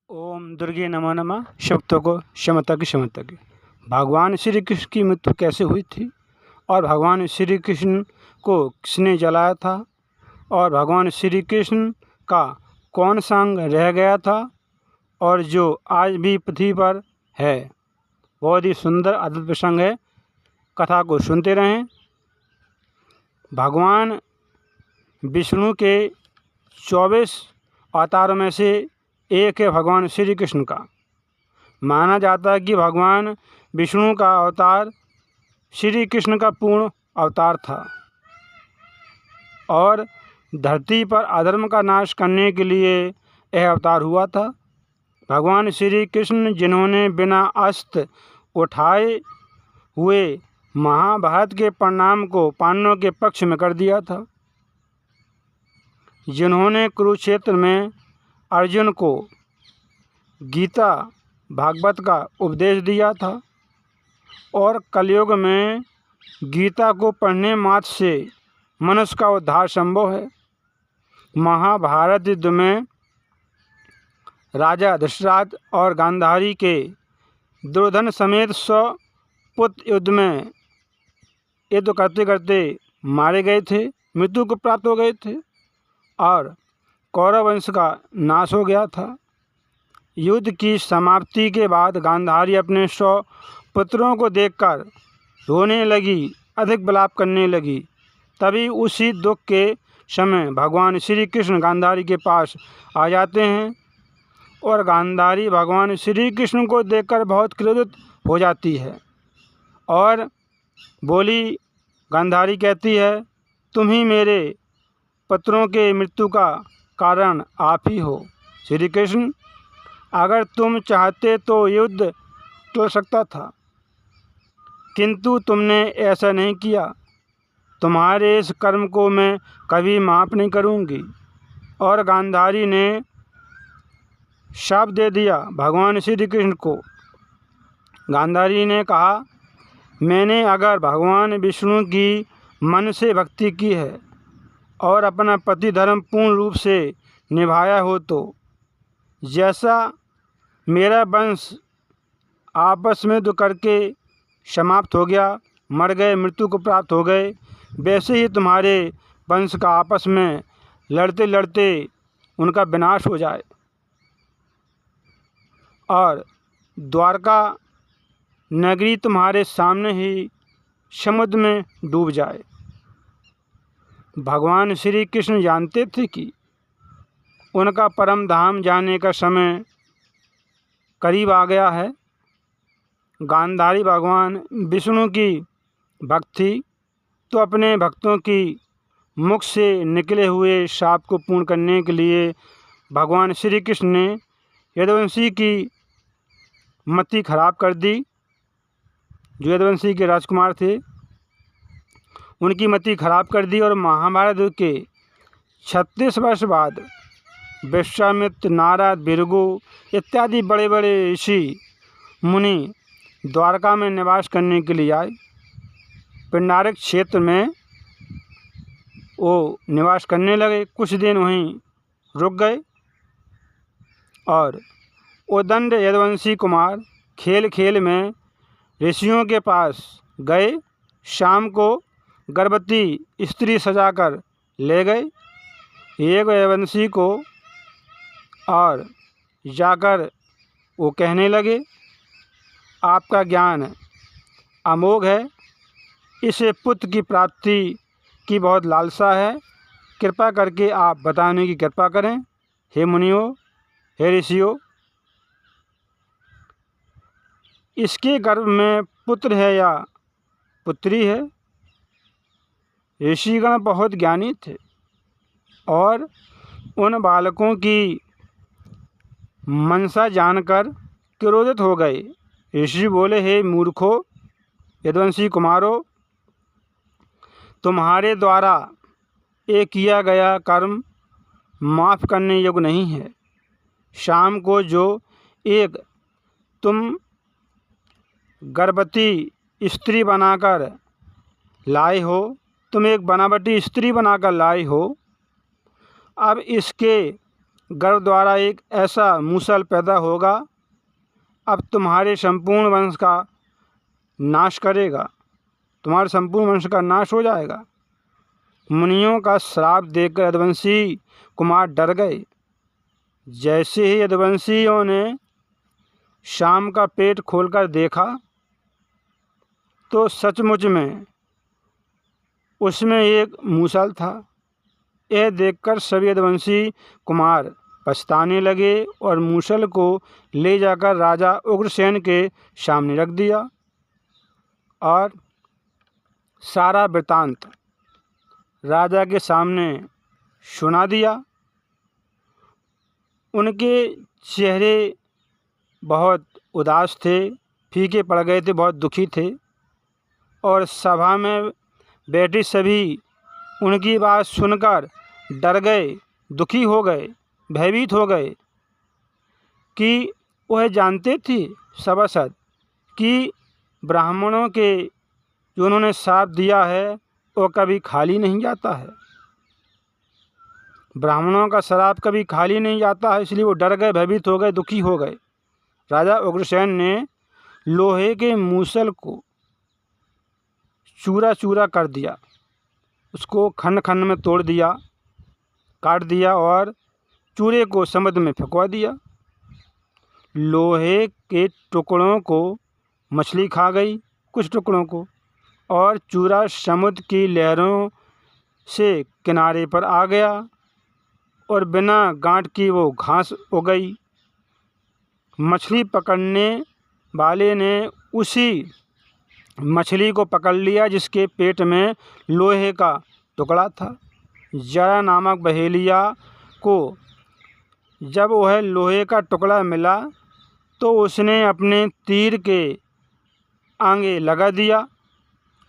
ओम दुर्गे नमो नमः। शब्दों को क्षमता की क्षमता की। भगवान श्री कृष्ण की मृत्यु कैसे हुई थी और भगवान श्री कृष्ण को किसने जलाया था और भगवान श्री कृष्ण का कौन सा अंग रह गया था और जो आज भी पृथ्वी पर है। बहुत ही सुंदर अद्भुत प्रसंग है। कथा को सुनते रहें। भगवान विष्णु के 24 अवतारों में से एक है भगवान श्री कृष्ण का। माना जाता है कि भगवान विष्णु का अवतार श्री कृष्ण का पूर्ण अवतार था और धरती पर अधर्म का नाश करने के लिए यह अवतार हुआ था। भगवान श्री कृष्ण जिन्होंने बिना अस्त्र उठाए हुए महाभारत के परिणाम को पांडवों के पक्ष में कर दिया था, जिन्होंने कुरुक्षेत्र में अर्जुन को गीता भागवत का उपदेश दिया था और कलयुग में गीता को पढ़ने मात्र से मनुष्य का उद्धार संभव है। महाभारत युद्ध में राजा दशरथ और गांधारी के दुर्योधन समेत 100 पुत्र युद्ध करते करते मारे गए थे, मृत्यु को प्राप्त हो गए थे और कौरव वंश का नाश हो गया था। युद्ध की समाप्ति के बाद गांधारी अपने 100 पुत्रों को देखकर रोने लगी, अधिक विलाप करने लगी। तभी उसी दुख के समय भगवान श्री कृष्ण गांधारी के पास आ जाते हैं और गांधारी भगवान श्री कृष्ण को देखकर बहुत क्रोधित हो जाती है और बोली, गांधारी कहती है, तुम ही मेरे पुत्रों के मृत्यु का कारण आप ही हो। श्री कृष्ण, अगर तुम चाहते तो युद्ध टल सकता था, किंतु तुमने ऐसा नहीं किया। तुम्हारे इस कर्म को मैं कभी माफ़ नहीं करूंगी। और गांधारी ने शाप दे दिया भगवान श्री कृष्ण को। गांधारी ने कहा, मैंने अगर भगवान विष्णु की मन से भक्ति की है और अपना पति धर्म पूर्ण रूप से निभाया हो तो जैसा मेरा वंश आपस में युद्ध करके समाप्त हो गया, मर गए, मृत्यु को प्राप्त हो गए, वैसे ही तुम्हारे वंश का आपस में लड़ते लड़ते उनका विनाश हो जाए और द्वारका नगरी तुम्हारे सामने ही समुद्र में डूब जाए। भगवान श्री कृष्ण जानते थे कि उनका परम धाम जाने का समय करीब आ गया है। गांधारी भगवान विष्णु की भक्त थी, तो अपने भक्तों की मुख से निकले हुए शाप को पूर्ण करने के लिए भगवान श्री कृष्ण ने यदुवंशी की मति खराब कर दी। जो यदुवंशी के राजकुमार थे उनकी मति खराब कर दी और महाभारत युद्ध के 36 वर्ष बाद विश्वामित्र, नारद, भृगु इत्यादि बड़े बड़े ऋषि मुनि द्वारका में निवास करने के लिए आए। पिंडारिक क्षेत्र में वो निवास करने लगे। कुछ दिन वहीं रुक गए और उदंड यदुवंशी कुमार खेल खेल में ऋषियों के पास गए। शाम को गर्भवती स्त्री सजाकर ले गए एक यदुवंशी को और जाकर वो कहने लगे, आपका ज्ञान अमोघ है, इसे पुत्र की प्राप्ति की बहुत लालसा है, कृपा करके आप बताने की कृपा करें। हे मुनियों, हे ऋषियों, इसके गर्भ में पुत्र है या पुत्री है? ऋषिगण बहुत ज्ञानी थे और उन बालकों की मनसा जानकर क्रोधित हो गए। ऋषि बोले, हे मूर्खों, यदुवंशी कुमारों, तुम्हारे द्वारा ये किया गया कर्म माफ़ करने योग्य नहीं है। शाम को जो एक तुम गर्भवती स्त्री बनाकर लाए हो, तुम एक बनावटी स्त्री बनाकर लाए हो, अब इसके गर्भ द्वारा एक ऐसा मूसल पैदा होगा, अब तुम्हारे संपूर्ण वंश का नाश करेगा, तुम्हारे संपूर्ण वंश का नाश हो जाएगा। मुनियों का श्राप देखकर यदुवंशी कुमार डर गए। जैसे ही यदुवंशियों ने शाम का पेट खोलकर देखा तो सचमुच में उसमें एक मूसल था। यह देखकर सभी यदुवंशी कुमार पछताने लगे और मूसल को ले जाकर राजा उग्रसेन के सामने रख दिया और सारा वृतांत राजा के सामने सुना दिया। उनके चेहरे बहुत उदास थे, फीके पड़ गए थे, बहुत दुखी थे और सभा में बैठे सभी उनकी बात सुनकर डर गए, दुखी हो गए, भयभीत हो गए कि वह जानते थे सभासद कि ब्राह्मणों के जो उन्होंने श्राप दिया है वो कभी खाली नहीं जाता है, ब्राह्मणों का श्राप कभी खाली नहीं जाता है। इसलिए वो डर गए, भयभीत हो गए, दुखी हो गए। राजा उग्रसेन ने लोहे के मूसल को चूरा चूरा कर दिया, उसको खंड खंड में तोड़ दिया, काट दिया और चूरे को समुद्र में फेंकवा दिया। लोहे के टुकड़ों को मछली खा गई, कुछ टुकड़ों को, और चूरा समुद्र की लहरों से किनारे पर आ गया और बिना गांठ की वो घास उग गई। मछली पकड़ने वाले ने उसी मछली को पकड़ लिया जिसके पेट में लोहे का टुकड़ा था। जरा नामक बहेलिया को जब वह लोहे का टुकड़ा मिला तो उसने अपने तीर के आगे लगा दिया।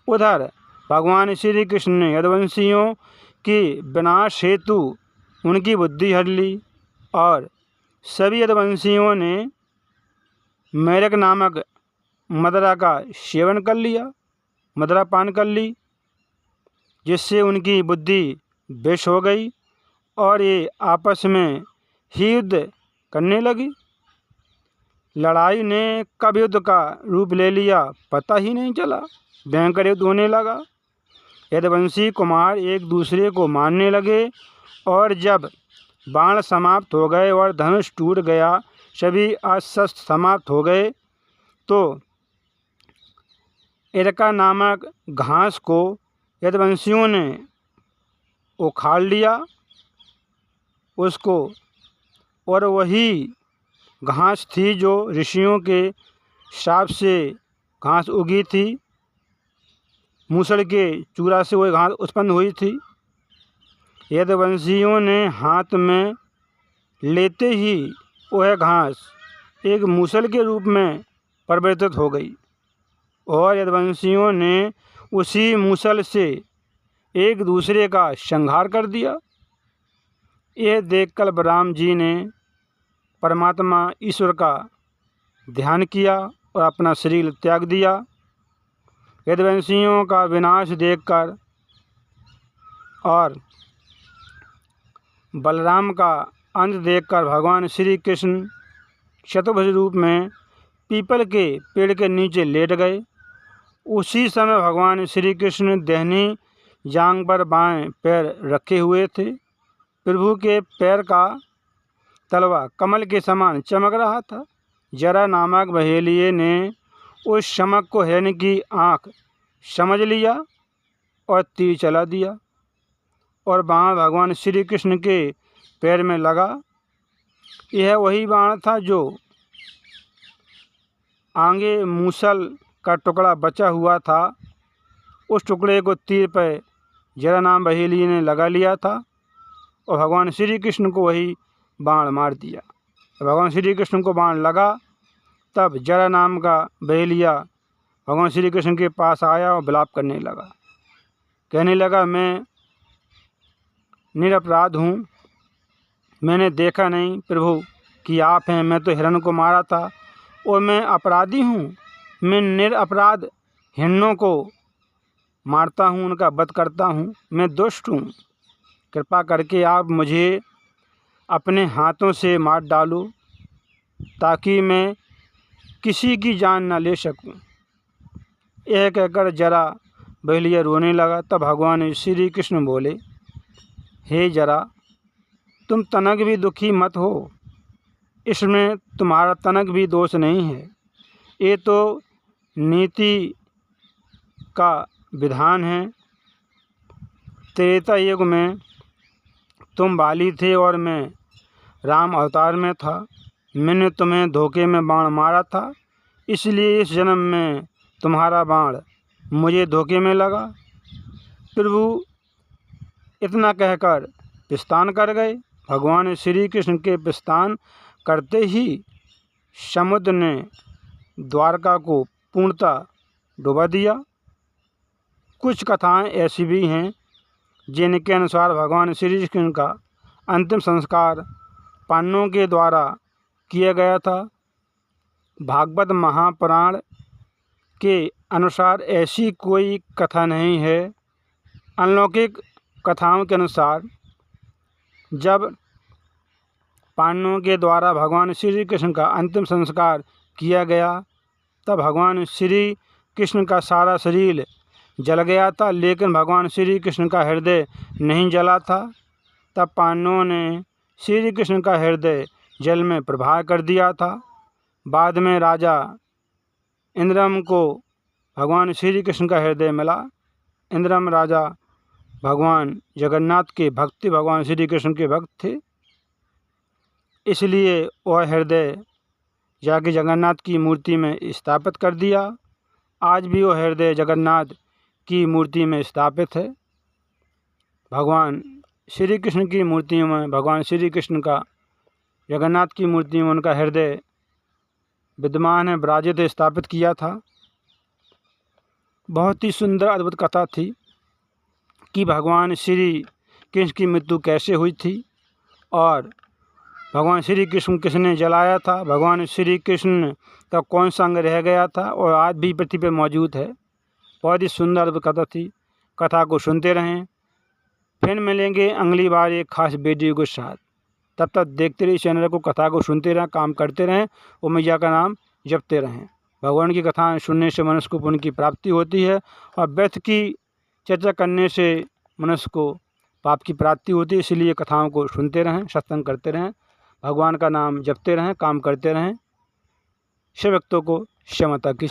उधर भगवान श्री कृष्ण ने यदुवंशियों की विनाश हेतु उनकी बुद्धि हर ली और सभी यदुवंशियों ने मेरक नामक मदिरा का सेवन कर लिया, मदिरा पान कर ली, जिससे उनकी बुद्धि विष हो गई और ये आपस में ही युद्ध करने लगी। लड़ाई ने कब युद्ध का रूप ले लिया पता ही नहीं चला, भयंकर युद्ध होने लगा। यदुवंशी कुमार एक दूसरे को मारने लगे और जब बाण समाप्त हो गए और धनुष टूट गया, सभी अस्त्र समाप्त हो गए, तो इरका नामक घास को यदुवंशियों ने उखाड़ लिया उसको, और वही घास थी जो ऋषियों के श्राप से घास उगी थी, मूसल के चूरा से वह घास उत्पन्न हुई थी। यदुवंशियों ने हाथ में लेते ही वह घास एक मूसल के रूप में परिवर्तित हो गई और यदुवंशियों ने उसी मूसल से एक दूसरे का संहार कर दिया। यह देखकर बलराम जी ने परमात्मा ईश्वर का ध्यान किया और अपना शरीर त्याग दिया। यदुवंशियों का विनाश देखकर और बलराम का अंत देखकर भगवान श्री कृष्ण चतुर्भुज रूप में पीपल के पेड़ के नीचे लेट गए। उसी समय भगवान श्री कृष्ण दाहिनी जांघ पर बाएं पैर रखे हुए थे। प्रभु के पैर का तलवा कमल के समान चमक रहा था। जरा नामक बहेलिए ने उस चमक को हिरण की आँख समझ लिया और तीर चला दिया और बाण भगवान श्री कृष्ण के पैर में लगा। यह वही बाण था जो आगे मूसल का टुकड़ा बचा हुआ था, उस टुकड़े को तीर पर जरा नाम बहेलिए ने लगा लिया था और भगवान श्री कृष्ण को वही बाण मार दिया। भगवान श्री कृष्ण को बाण लगा, तब जरा नाम का बहेलिया भगवान श्री कृष्ण के पास आया और विलाप करने लगा, कहने लगा, मैं निरपराध हूँ, मैंने देखा नहीं प्रभु कि आप हैं, मैं तो हिरण को मारा था और मैं अपराधी हूँ, मैं निरपराध हिरणों को मारता हूँ, उनका वध करता हूँ, मैं दुष्ट हूँ। कृपा करके आप मुझे अपने हाथों से मार डालूं ताकि मैं किसी की जान न ले सकूं। यह कहकर जरा बहेलिया रोने लगा। तब भगवान श्री कृष्ण बोले, हे जरा, तुम तनक भी दुखी मत हो, इसमें तुम्हारा तनक भी दोष नहीं है। ये तो नीति का विधान है। त्रेता युग में तुम बाली थे और मैं राम अवतार में था। मैंने तुम्हें धोखे में बाण मारा था, इसलिए इस जन्म में तुम्हारा बाण मुझे धोखे में लगा। प्रभु इतना कहकर प्रस्थान कर गए। भगवान श्री कृष्ण के प्रस्थान करते ही समुद्र ने द्वारका को पूर्णतः डुबा दिया। कुछ कथाएं ऐसी भी हैं जिनके अनुसार भगवान श्री कृष्ण का अंतिम संस्कार पांडवों के द्वारा किया गया था। भागवत महापुराण के अनुसार ऐसी कोई कथा नहीं है। अलौकिक कथाओं के अनुसार जब पांडवों के द्वारा भगवान श्री कृष्ण का अंतिम संस्कार किया गया तब भगवान श्री कृष्ण का सारा शरीर जल गया था, लेकिन भगवान श्री कृष्ण का हृदय नहीं जला था। तब पांडवों ने श्री कृष्ण का हृदय जल में प्रवाह कर दिया था। बाद में राजा इंद्रम को भगवान श्री कृष्ण का हृदय मिला। इंद्रम राजा भगवान जगन्नाथ के भक्ति भगवान श्री कृष्ण के भक्त थे, इसलिए वह हृदय जाके जगन्नाथ की मूर्ति में स्थापित कर दिया। आज भी वह हृदय जगन्नाथ की मूर्ति में स्थापित है। भगवान श्री कृष्ण की मूर्ति में भगवान श्री कृष्ण का जगन्नाथ की मूर्ति में उनका हृदय विद्यमान है, विराजित स्थापित किया था। बहुत ही सुंदर अद्भुत कथा थी कि भगवान श्री कृष्ण की मृत्यु कैसे हुई थी और भगवान श्री कृष्ण किसने जलाया था, भगवान श्री कृष्ण का कौन सा अंग रह गया था और आज भी पृथ्वी पर मौजूद है। बहुत ही सुंदर कथा थी। कथा को सुनते रहें। फिर मिलेंगे अगली बार एक खास वीडियो के साथ। तब तक देखते रहिए चैनल को, कथा को सुनते रहें, काम करते रहें और मैया का नाम जपते रहें। भगवान की कथाएं सुनने से मनुष्य को पुण्य की प्राप्ति होती है और व्यर्थ की चर्चा करने से मनुष्य को पाप की प्राप्ति होती है। इसलिए कथाओं को सुनते रहें, सत्संग करते रहें, भगवान का नाम जपते रहें, काम करते रहें। सब भक्तों को क्षमता की।